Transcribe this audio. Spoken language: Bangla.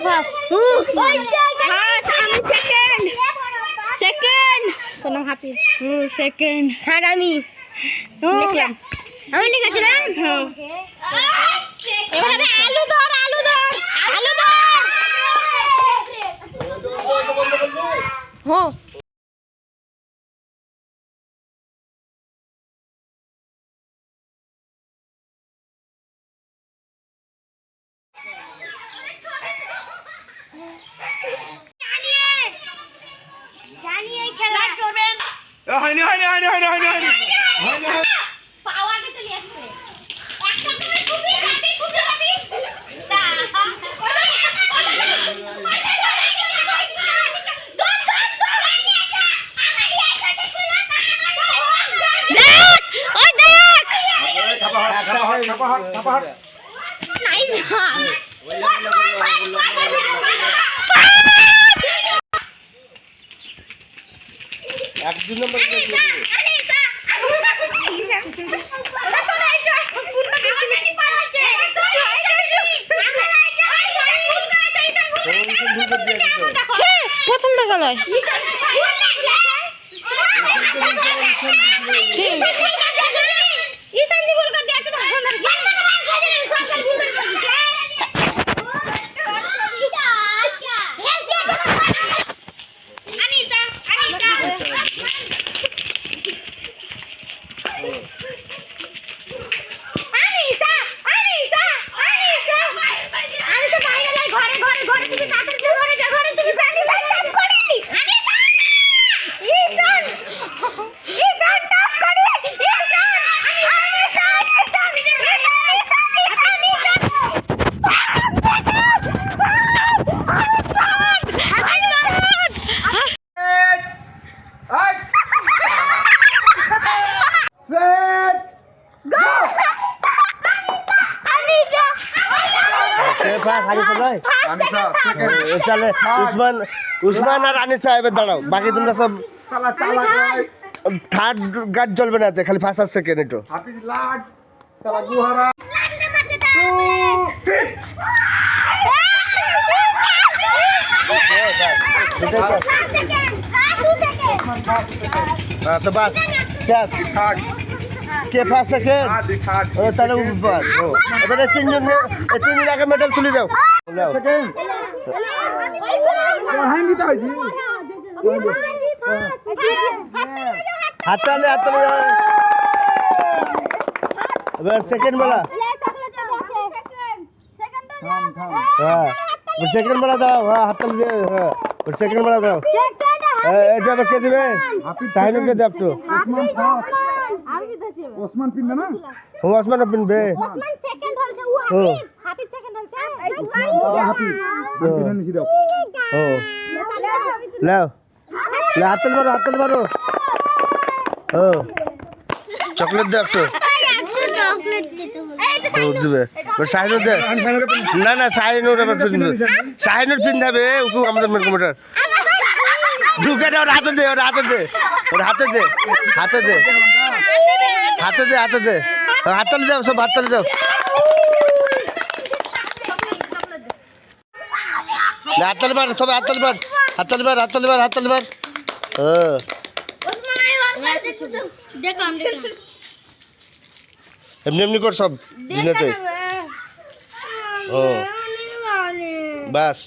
ফার্স্ট আমি সেকেন্ড তোর নাম হাফিজ সেকেন্ড হ্যাঁ আমি লিখলাম আমি লিখেছিলাম এবার আলু ধর হ্যাঁ হয়নি পাওয়াটা চলে আসছে একদিন নম্বর প্রথম দেখা নয় উসমান আর আনিস সাহেবের দাঁড়াও বাকি তোমরা সব থার্ড গার্ড জ্বলবে না খালি ফার্স্ট আর সেকেন্ড একটু তো বাস শেষ কে ফার্স্ট সেকেন্ড ও তাহলে এবারে তিনজন আগে মেডেল তুলে দাও হাততালি এবার সেকেন্ড বেলা হ্যাঁ সেকেন্ড বেলা দাও হ্যাঁ হাততালি দিয়ে হ্যাঁ সেকেন্ড বেলা দাও এটা আবার কে দিবে শাহিনুরকে দেব তো ওসমান পিনবে না ও ওসমান পিনবে ওসমান সেকেন্ড হলছে ও হাফিজ সেকেন্ড হলছে হাফিজ পিনন নিছি দাও ও লাও হাততালি মারো ও চকলেট দে একটু চকলেট দিতে হবে দিবে শাহিনুর দে না শাহিনুর আবার পিনবে শাহিনুর পিনবে ওকে আমাদের কম্পিউটার ঢুকে দে ওর হাতে দে হাতে দে হাততালি দাও সব হাততালি দাও হাততালি মার সবাই হাততালি মার এমনি কর সব দিনেতে ও বাস